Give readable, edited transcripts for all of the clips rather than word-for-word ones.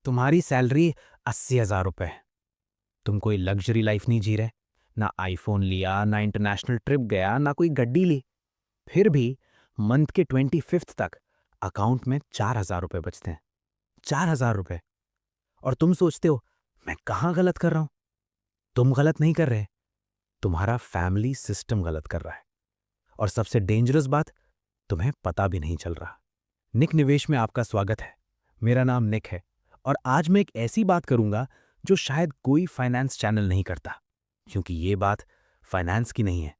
तुम्हारी सैलरी 80,000 रुपए। तुम कोई लग्जरी लाइफ नहीं जी रहे। ना आईफोन लिया, ना इंटरनेशनल ट्रिप गया, ना कोई गड्डी ली। फिर भी मंथ के 25th तक अकाउंट में 4,000 रुपए बचते हैं। 4,000 रुपए। और तुम सोचते हो मैं कहाँ गलत कर रहा हूं। तुम गलत नहीं कर रहे, तुम्हारा फैमिली सिस्टम गलत कर रहा है। और सबसे डेंजरस बात, तुम्हें पता भी नहीं चल रहा। निक निवेश में आपका स्वागत है। मेरा नाम निक है और आज मैं एक ऐसी बात करूंगा जो शायद कोई फाइनेंस चैनल नहीं करता, क्योंकि ये बात फाइनेंस की नहीं है,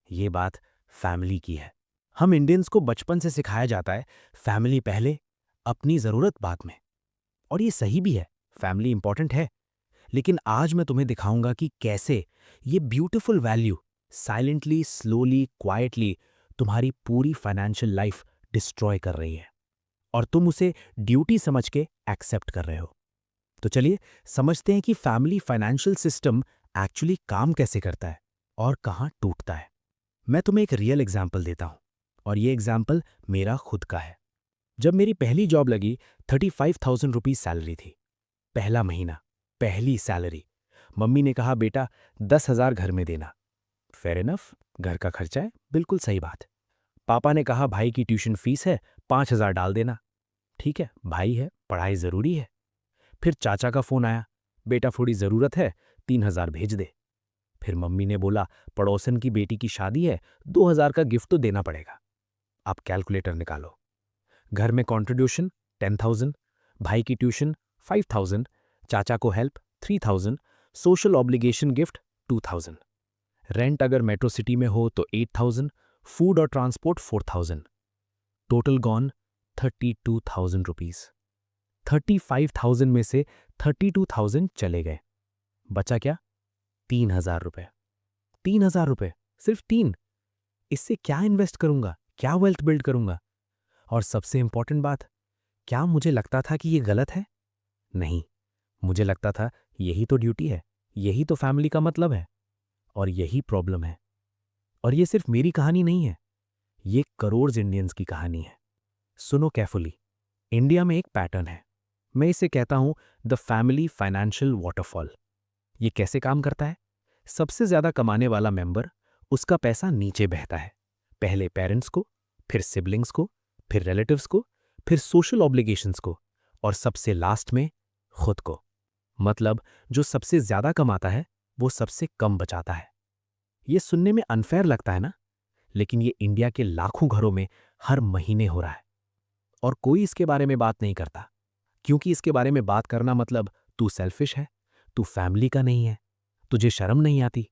ये बात फैमिली की है। हम इंडियंस को बचपन से सिखाया जाता है फैमिली पहले, अपनी जरूरत बाद में। और ये सही भी है, फैमिली इंपॉर्टेंट है। लेकिन आज मैं तुम्हें दिखाऊंगा कि कैसे ये beautiful value silently, slowly, quietly तुम्हारी पूरी फाइनेंशियल लाइफ डिस्ट्रॉय कर रही है और तुम उसे ड्यूटी समझ के एक्सेप्ट कर रहे हो। तो चलिए समझते हैं कि फैमिली फाइनेंशियल सिस्टम एक्चुअली काम कैसे करता है और कहाँ टूटता है। मैं तुम्हें एक रियल एग्जाम्पल देता हूं और ये एग्जाम्पल मेरा खुद का है। जब मेरी पहली जॉब लगी, 35,000 रुपीज सैलरी थी। पहला महीना, पहली सैलरी। मम्मी ने कहा बेटा 10,000 घर में देना। फेयर इनफ, घर का खर्चा है, बिल्कुल सही बात। पापा ने कहा भाई की ट्यूशन फीस है, 5,000 डाल देना। ठीक है, भाई है, पढ़ाई जरूरी है। फिर चाचा का फोन आया, बेटा थोड़ी जरूरत है, 3,000 भेज दे। फिर मम्मी ने बोला पड़ोसन की बेटी की शादी है, 2,000 का गिफ्ट तो देना पड़ेगा। आप कैलकुलेटर निकालो। घर में कॉन्ट्रीब्यूशन 10,000, भाई की ट्यूशन 5,000, चाचा को help 3,000, social obligation gift 2,000। Rent अगर मेट्रो सिटी में हो तो 8,000, फूड और ट्रांसपोर्ट 4,000। Total gone 32,000 rupees. 35,000 में से 32,000 चले गए। बचा क्या? 3,000 रुपए। 3,000 रुपए, सिर्फ 3। इससे क्या इन्वेस्ट करूंगा, क्या वेल्थ बिल्ड करूंगा? और सबसे इंपॉर्टेंट बात, क्या मुझे लगता था कि ये गलत है? नहीं, मुझे लगता था यही तो ड्यूटी है, यही तो फैमिली का मतलब है। और यही प्रॉब्लम है। और ये सिर्फ मेरी कहानी नहीं है, ये करोड़ इंडियंस की कहानी है। सुनो केयरफुली। इंडिया में एक पैटर्न है, मैं इसे कहता हूं द फैमिली फाइनेंशियल वाटरफॉल। ये कैसे काम करता है? सबसे ज्यादा कमाने वाला मेंबर, उसका पैसा नीचे बहता है। पहले पेरेंट्स को, फिर सिबलिंग्स को, फिर रिलेटिव्स को, फिर सोशल ऑब्लिगेशंस को, और सबसे लास्ट में खुद को। मतलब जो सबसे ज्यादा कमाता है वो सबसे कम बचाता है। ये सुनने में अनफेयर लगता है ना, लेकिन ये इंडिया के लाखों घरों में हर महीने हो रहा है और कोई इसके बारे में बात नहीं करता, क्योंकि इसके बारे में बात करना मतलब तू सेल्फिश है, तू फैमिली का नहीं है, तुझे शर्म नहीं आती।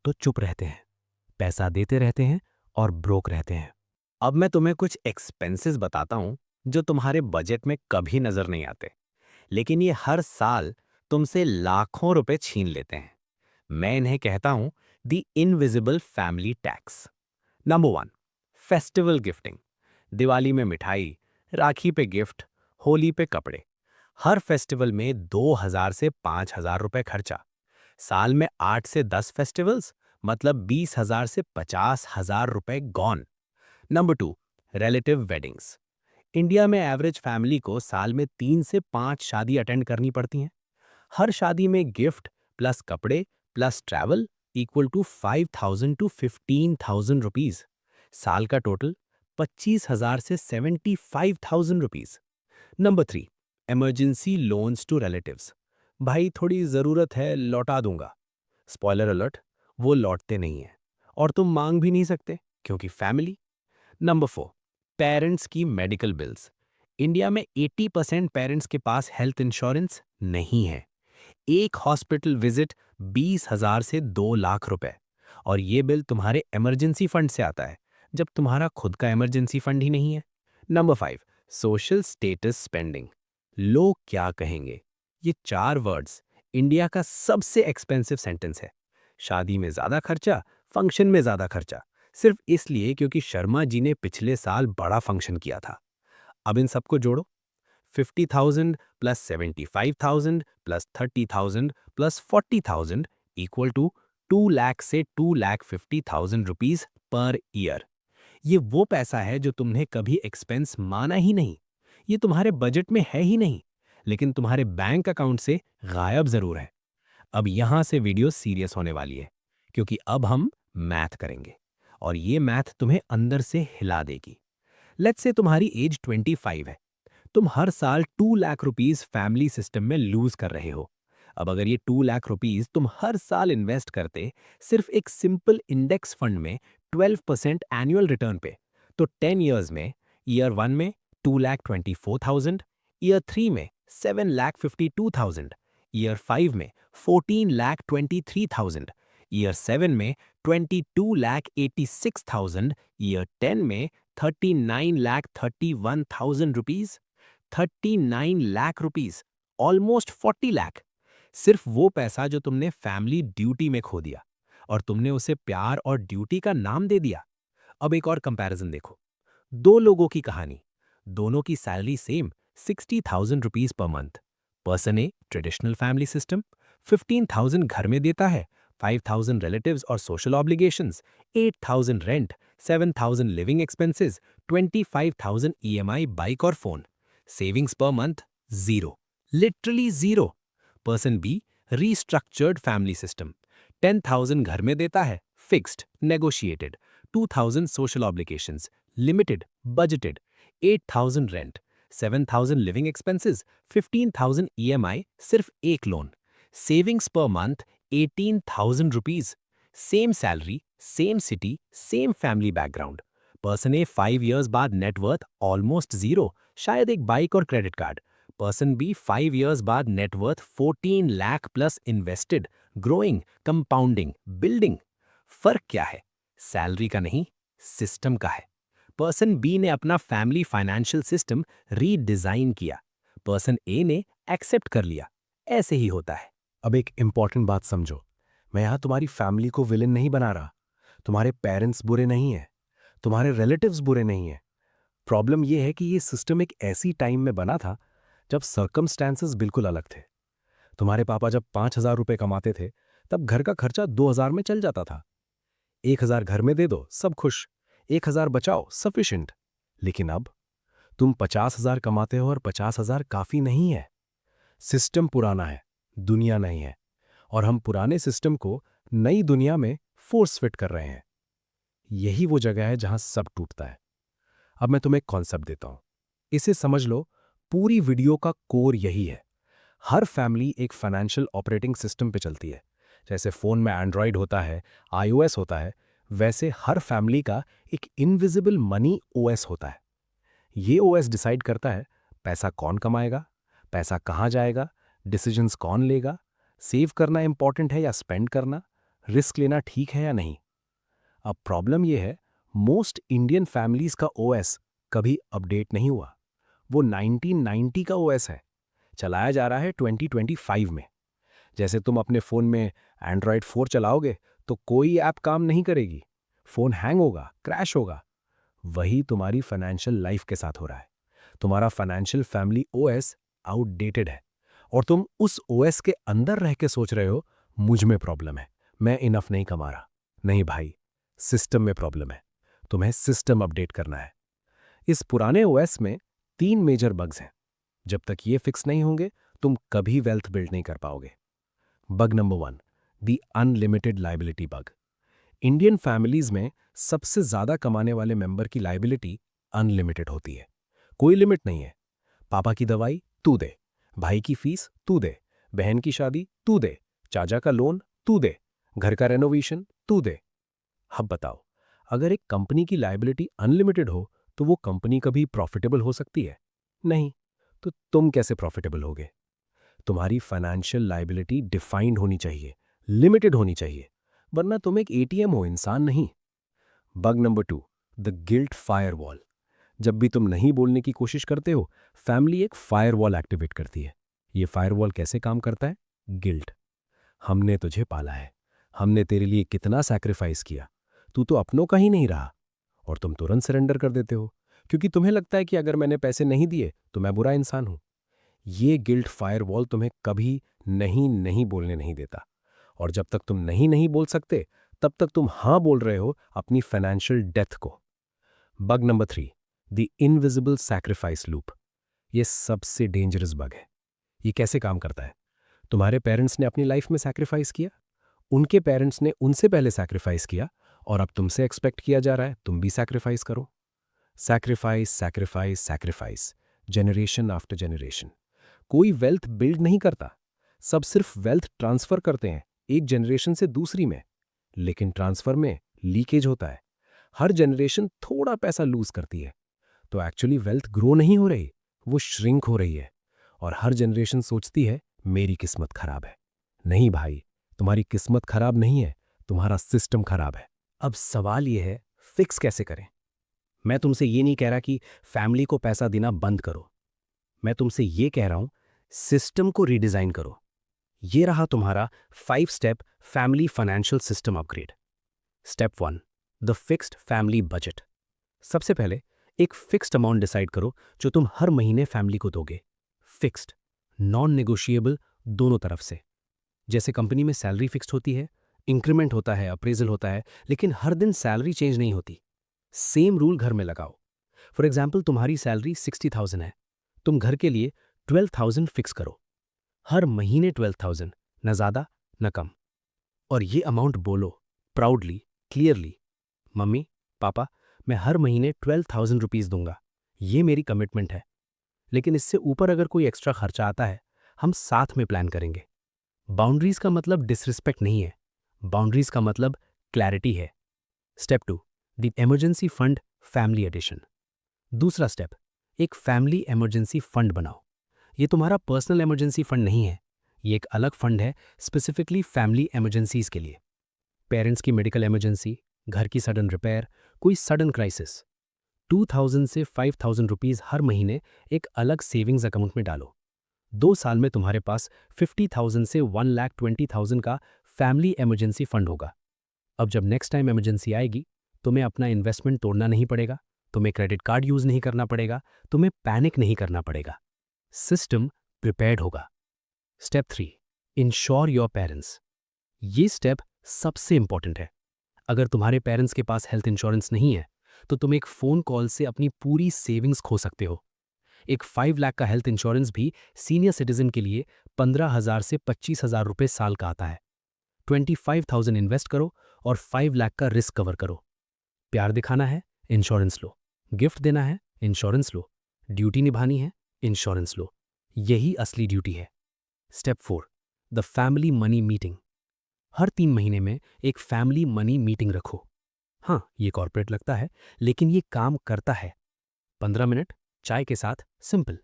तो चुप रहते हैं, पैसा देते रहते हैं और ब्रोक रहते हैं। अब मैं तुम्हें कुछ एक्सपेंसेस बताता हूं जो तुम्हारे बजट में कभी नजर नहीं आते, लेकिन ये हर साल तुमसे लाखों रुपए छीन लेते हैं। मैं इन्हें कहता हूं the invisible family tax. Number 1, festival gifting. Diwali में मिठाई, राखी पे गिफ्ट, होली पे कपड़े। हर फेस्टिवल में 2,000 से 5,000 रुपए खर्चा। साल में 8 से 10 फेस्टिवल्स, मतलब 20,000 से 50,000 रुपए gone. Number 2, relative weddings. India में एवरेज फैमिली को साल में 3 से 5 शादी अटेंड करनी पड़ती हैं। हर शादी में गिफ्ट प्लस कपड़े plus travel equal to 5,000 to 15,000 rupees. साल का टोटल 25,000 से 75,000 rupees. Number 3, emergency loans to relatives. भाई थोड़ी ज़रूरत है, लौटा दूंगा। स्पॉइलर अलर्ट, वो लौटते नहीं हैं और तुम मांग भी नहीं सकते, क्योंकि फैमिली। नंबर 4, पेरेंट्स की मेडिकल बिल्स। इंडिया में 80% पेरेंट्स के पास हेल्थ इंश्योरेंस नहीं है। एक हॉस्पिटल विजिट 20,000 से 2 लाख रुपए, और ये बिल तुम्हारे इमरजेंसी फंड से आता है, जब तुम्हारा खुद का इमरजेंसी फंड ही नहीं है। Number 5, social status spending. लोग क्या कहेंगे, ये 4 वर्ड्स इंडिया का सबसे एक्सपेंसिव सेंटेंस है। शादी में ज्यादा खर्चा, फंक्शन में ज्यादा खर्चा, सिर्फ इसलिए क्योंकि शर्मा जी ने पिछले साल बड़ा फंक्शन किया था। अब इन सबको जोड़ो, 50,000 plus 75,000 plus 30,000 plus 40,000 equal to 2 lakh से 2,50,000 रुपीज पर ईयर। ये वो पैसा है जो तुमने कभी एक्सपेंस माना ही नहीं, ये तुम्हारे बजट में है ही नहीं, लेकिन तुम्हारे बैंक अकाउंट से गायब जरूर है। अब यहां से वीडियो सीरियस होने वाली है, क्योंकि अब हम मैथ करेंगे और ये मैथ तुम्हें अंदर से हिला देगी। लेट्स से तुम्हारी एज 25 है। तुम हर साल 2 लाख रुपीस फैमिली सिस्टम में लूज कर रहे हो। अब अगर ये 2 लाख रुपीस तुम हर साल इन्वेस्ट करते सिर्फ एक सिंपल इंडेक्स फंड में 12% एनुअल रिटर्न पे, तो 10 ईयर्स में ईयर 1 में 2,24,000, ईयर 3 में 7,52,000, ईयर 5 में 14,23,000, ईयर 7 में 22,86,000, ईयर 10 में 39,31,000 rupees. 39 lakh rupees, almost 40 lakh. सिर्फ वो पैसा जो तुमने फैमिली ड्यूटी में खो दिया और तुमने उसे प्यार और ड्यूटी का नाम दे दिया। अब एक और कंपैरिजन देखो। दो लोगों की कहानी, दोनों की salary same, 60,000 rupees per month. Person A traditional family system, 15,000 घर में देता है, 5,000 रिलेटिव्स और social obligations, 8,000 rent, 7,000 living expenses, 25,000 EMI bike और phone. Savings per month zero, literally zero. Person B restructured family system, 10,000 घर में देता है, fixed negotiated, 2,000 social obligations, limited budgeted, 8,000 rent, 7,000 living expenses, 15,000 EMI, सिर्फ एक loan. Savings per month 18,000 rupees. Same salary, same city, same family background. Person A 5 years बाद net worth almost zero, शायद एक bike और credit card. Person B 5 years बाद net worth 14 lakh plus invested, growing, compounding, building. फर्क क्या है? सैलरी का नहीं, सिस्टम का है। पर्सन बी ने अपना फैमिली फाइनेंशियल सिस्टम रीडिजाइन किया, पर्सन ए ने एक्सेप्ट कर लिया। ऐसे ही होता है। अब एक इंपॉर्टेंट बात समझो, मैं यहां तुम्हारी फैमिली को विलेन नहीं बना रहा। तुम्हारे पेरेंट्स बुरे नहीं हैं, तुम्हारे रिलेटिव्स बुरे नहीं हैं। प्रॉब्लम यह है कि ये सिस्टम एक ऐसी टाइम में बना था जब सर्कमस्टेंसेस बिल्कुल अलग थे। तुम्हारे पापा जब 5,000 रुपए कमाते थे, तब घर का खर्चा 2,000 में चल जाता था। 1,000 घर में दे दो, सब खुश। 1,000 बचाओ, सफिशिएंट। लेकिन अब तुम 50,000 कमाते हो और 50,000 काफी नहीं है। सिस्टम पुराना है, दुनिया नहीं है, और हम पुराने सिस्टम को नई दुनिया में फोर्स फिट कर रहे हैं। यही वो जगह है जहां सब टूटता है। अब मैं तुम्हें एक कॉन्सेप्ट देता हूं, इसे समझ लो। पूरी वीडियो का कोर यही है। हर फैमिली एक फाइनेंशियल ऑपरेटिंग सिस्टम पे चलती है। जैसे फोन में एंड्रॉयड होता है, आईओएस होता है, वैसे हर फैमिली का एक इनविजिबल मनी ओएस होता है। ये ओएस डिसाइड करता है पैसा कौन कमाएगा, पैसा कहाँ जाएगा, डिसीजंस कौन लेगा, सेव करना इंपॉर्टेंट है या स्पेंड करना, रिस्क लेना ठीक है या नहीं। अब प्रॉब्लम यह है, मोस्ट इंडियन फैमिलीज का ओएस कभी अपडेट नहीं हुआ। वो 1990 का ओएस है, चलाया जा रहा है 2025 में। जैसे तुम अपने फोन में एंड्रॉयड 4 चलाओगे तो कोई ऐप काम नहीं करेगी, फोन हैंग होगा, क्रैश होगा। वही तुम्हारी फाइनेंशियल लाइफ के साथ हो रहा है। तुम्हारा फाइनेंशियल फैमिली ओएस आउटडेटेड है और तुम उस ओएस के अंदर रह के सोच रहे हो मुझ में प्रॉब्लम है, मैं इनफ नहीं कमा रहा। नहीं भाई, सिस्टम में प्रॉब्लम है। तुम्हें सिस्टम अपडेट करना है। इस पुराने ओएस में 3 मेजर बग्स हैं। जब तक ये फिक्स नहीं होंगे, तुम कभी वेल्थ बिल्ड नहीं कर पाओगे। Bug number 1, the unlimited liability bug. Indian families में सबसे ज्यादा कमाने वाले मेंबर की लायबिलिटी अनलिमिटेड होती है। कोई लिमिट नहीं है। पापा की दवाई तू दे, भाई की फीस तू दे, बहन की शादी तू दे, चाचा का लोन तू दे, घर का रेनोवेशन तू दे। अब बताओ, अगर एक कंपनी की लायबिलिटी अनलिमिटेड हो तो वो कंपनी कभी प्रॉफिटेबल हो सकती है? नहीं। तो तुम कैसे प्रॉफिटेबल होगे? तुम्हारी फाइनेंशियल लायबिलिटी डिफाइंड होनी चाहिए, लिमिटेड होनी चाहिए, वरना तुम एक एटीएम हो, इंसान नहीं। Bug number 2, the guilt firewall. जब भी तुम नहीं बोलने की कोशिश करते हो, फैमिली एक फायरवॉल एक्टिवेट करती है। ये फायरवॉल कैसे काम करता है? गिल्ट। हमने तुझे पाला है, हमने तेरे लिए कितना सैक्रिफाइस किया, तू तो अपनों का ही नहीं रहा। और तुम तुरंत सरेंडर कर देते हो, क्योंकि तुम्हें लगता है कि अगर मैंने पैसे नहीं दिए तो मैं बुरा इंसान हूं। ये गिल्ट फायरवॉल तुम्हें कभी नहीं नहीं बोलने नहीं देता। और जब तक तुम नहीं नहीं बोल सकते, तब तक तुम हां बोल रहे हो अपनी फाइनेंशियल डेथ को। Bug number 3, the invisible sacrifice loop. ये सबसे डेंजरस बग है। ये कैसे काम करता है? तुम्हारे पेरेंट्स ने अपनी लाइफ में सैक्रिफाइस किया, उनके पेरेंट्स ने उनसे पहले सैक्रिफाइस किया, और अब तुमसे एक्सपेक्ट किया जा रहा है तुम भी सैक्रिफाइस करो। Sacrifice, sacrifice, sacrifice, generation after generation. कोई वेल्थ बिल्ड नहीं करता, सब सिर्फ वेल्थ ट्रांसफर करते हैं एक जनरेशन से दूसरी में। लेकिन ट्रांसफर में लीकेज होता है, हर जनरेशन थोड़ा पैसा लूज करती है, तो एक्चुअली वेल्थ ग्रो नहीं हो रही, वो श्रिंक हो रही है। और हर जनरेशन सोचती है मेरी किस्मत खराब है। नहीं भाई, तुम्हारी किस्मत खराब नहीं है, तुम्हारा सिस्टम खराब है। अब सवाल ये है, फिक्स कैसे करें? मैं तुमसे ये नहीं कह रहा कि फैमिली को पैसा देना बंद करो। मैं तुमसे ये कह रहा हूं, सिस्टम को रीडिजाइन करो। ये रहा तुम्हारा 5 step family financial system upgrade. Step 1, the fixed family budget. सबसे पहले एक फिक्स्ड अमाउंट डिसाइड करो जो तुम हर महीने फैमिली को दोगे। फिक्स्ड, नॉन नेगोशिएबल, दोनों तरफ से। जैसे कंपनी में सैलरी फिक्स्ड होती है, इंक्रीमेंट होता है, अप्रेजल होता है, लेकिन हर दिन सैलरी चेंज नहीं होती। सेम रूल घर में लगाओ। फॉर एग्जाम्पल, तुम्हारी सैलरी 60,000 है, तुम घर के लिए 12,000 फिक्स करो। हर महीने 12,000, न ज़्यादा न कम। और ये अमाउंट बोलो प्राउडली, क्लियरली, मम्मी पापा, मैं हर महीने 12,000 रुपीज़ दूंगा, ये मेरी कमिटमेंट है। लेकिन इससे ऊपर अगर कोई एक्स्ट्रा खर्चा आता है, हम साथ में प्लान करेंगे। बाउंड्रीज का मतलब डिसरिस्पेक्ट नहीं है, बाउंड्रीज का मतलब क्लैरिटी है। Step 2, the emergency fund family edition. दूसरा स्टेप, एक फैमिली इमरजेंसी फंड बनाओ। ये तुम्हारा पर्सनल इमरजेंसी फंड नहीं है, ये एक अलग फंड है स्पेसिफिकली फैमिली इमरजेंसीज के लिए। पेरेंट्स की मेडिकल इमरजेंसी, घर की सडन रिपेयर, कोई सडन क्राइसिस। 2,000 से 5,000 रुपीज़ हर महीने एक अलग सेविंग्स अकाउंट में डालो। 2 साल में तुम्हारे पास 50,000 से 1,20,000 का फैमिली इमरजेंसी फंड होगा। अब जब नेक्स्ट टाइम इमरजेंसी आएगी, तुम्हें अपना इन्वेस्टमेंट तोड़ना नहीं पड़ेगा, तुम्हें क्रेडिट कार्ड यूज नहीं करना पड़ेगा, तुम्हें पैनिक नहीं करना पड़ेगा। सिस्टम प्रिपेयर्ड होगा। Step 3, ensure your parents. ये स्टेप सबसे इंपॉर्टेंट है। अगर तुम्हारे पेरेंट्स के पास हेल्थ इंश्योरेंस नहीं है, तो तुम एक फ़ोन कॉल से अपनी पूरी सेविंग्स खो सकते हो। एक 5 लाख का हेल्थ इंश्योरेंस भी सीनियर सिटीजन के लिए 15,000 से 25,000 रुपये साल का आता है। 25,000 इन्वेस्ट करो और 5 लाख का रिस्क कवर करो। प्यार दिखाना है, इंश्योरेंस लो। गिफ्ट देना है, इंश्योरेंस लो। ड्यूटी निभानी है, इंश्योरेंस लो। यही असली ड्यूटी है। Step 4, the family money meeting. हर 3 महीने में एक फैमिली मनी मीटिंग रखो। हाँ, ये कॉर्पोरेट लगता है, लेकिन ये काम करता है। 15 मिनट चाय के साथ, सिंपल।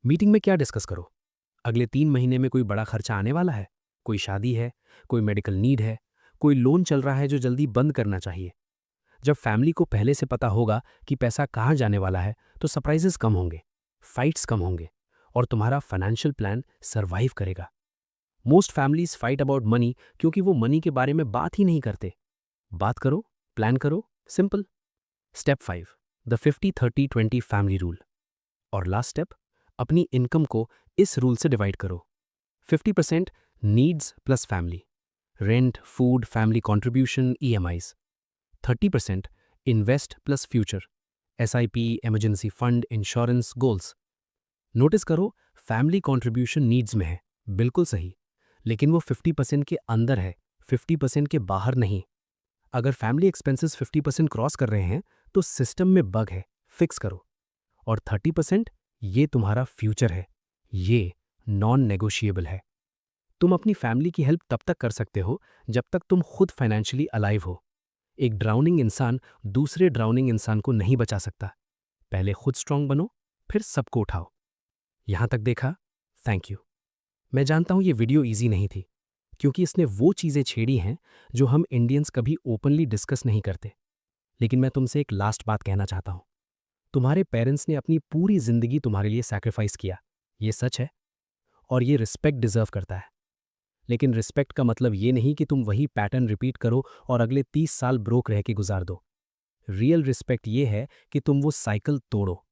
मीटिंग में क्या डिस्कस करो? अगले 3 महीने में कोई बड़ा खर्चा आने वाला है, कोई शादी है, कोई मेडिकल नीड है, कोई लोन चल रहा है जो जल्दी बंद करना चाहिए। जब फैमिली को पहले से पता होगा कि पैसा कहाँ जाने वाला है, तो सरप्राइजेस कम होंगे, फाइट्स कम होंगे, और तुम्हारा फाइनेंशियल प्लान सर्वाइव करेगा। Most families fight about money क्योंकि वो मनी के बारे में बात ही नहीं करते। बात करो, प्लान करो, simple. Step 5, the 50-30-20 family rule. और लास्ट स्टेप, अपनी इनकम को इस रूल से डिवाइड करो। 50% needs plus family, rent, food, family contribution, EMIs। 30% invest plus future, SIP, emergency fund, insurance, goals. Notice करो, फैमिली कॉन्ट्रीब्यूशन नीड्स में है, बिल्कुल सही, लेकिन वो 50% के अंदर है, 50% के बाहर नहीं। अगर फैमिली एक्सपेंसेस 50% क्रॉस कर रहे हैं, तो सिस्टम में बग है, फिक्स करो। और 30% ये तुम्हारा फ्यूचर है, ये नॉन नेगोशिएबल है। तुम अपनी फैमिली की हेल्प तब तक कर सकते हो जब तक तुम खुद फाइनेंशियली अलाइव हो। एक ड्राउनिंग इंसान दूसरे ड्राउनिंग इंसान को नहीं बचा सकता। पहले खुद स्ट्रांग बनो, फिर सबको उठाओ। यहां तक देखा? Thank you. मैं जानता हूं ये वीडियो इजी नहीं थी, क्योंकि इसने वो चीजें छेड़ी हैं जो हम इंडियंस कभी ओपनली डिस्कस नहीं करते। लेकिन मैं तुमसे एक लास्ट बात कहना चाहता हूं। तुम्हारे पेरेंट्स ने अपनी पूरी जिंदगी तुम्हारे लिए सैक्रिफाइस किया, ये सच है, और ये रिस्पेक्ट डिजर्व करता है। लेकिन रिस्पेक्ट का मतलब ये नहीं कि तुम वही पैटर्न रिपीट करो और अगले 30 साल ब्रोक रह के गुजार दो। रियल रिस्पेक्ट ये है कि तुम वो साइकिल तोड़ो।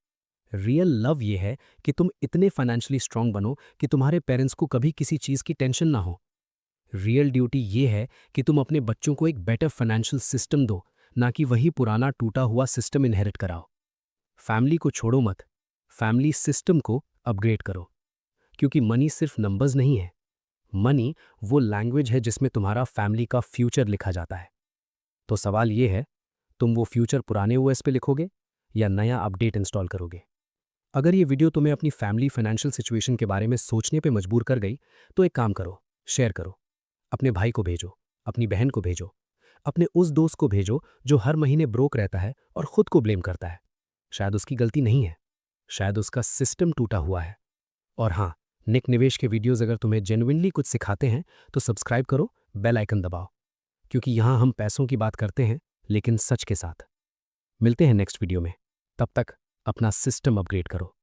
रियल लव ये है कि तुम इतने फाइनेंशियली स्ट्रांग बनो कि तुम्हारे पेरेंट्स को कभी किसी चीज़ की टेंशन ना हो। रियल ड्यूटी ये है कि तुम अपने बच्चों को एक बेटर फाइनेंशियल सिस्टम दो, ना कि वही पुराना टूटा हुआ सिस्टम इनहेरिट कराओ। फैमिली को छोड़ो मत, फैमिली सिस्टम को अपग्रेड करो। क्योंकि मनी सिर्फ नंबर्स नहीं है। मनी वो लैंग्वेज है जिसमें तुम्हारा फैमिली का फ्यूचर लिखा जाता है। तो सवाल ये है, तुम वो फ्यूचर पुराने ओएस पे लिखोगे या नया अपडेट इंस्टॉल करोगे? अगर ये वीडियो तुम्हें अपनी फैमिली फाइनेंशियल सिचुएशन के बारे में सोचने पे मजबूर कर गई, तो एक काम करो, शेयर करो। अपने भाई को भेजो, अपनी बहन को भेजो, अपने उस दोस्त को भेजो जो हर महीने ब्रोक रहता है और खुद को ब्लेम करता है। शायद उसकी गलती नहीं है, शायद उसका सिस्टम टूटा हुआ है। और हाँ, निक निवेश के वीडियोस अगर तुम्हें जेन्युइनली कुछ सिखाते हैं तो सब्सक्राइब करो, बेल आइकन दबाओ, क्योंकि यहाँ हम पैसों की बात करते हैं, लेकिन सच के साथ। मिलते हैं नेक्स्ट वीडियो में। तब तक अपना सिस्टम अपग्रेड करो।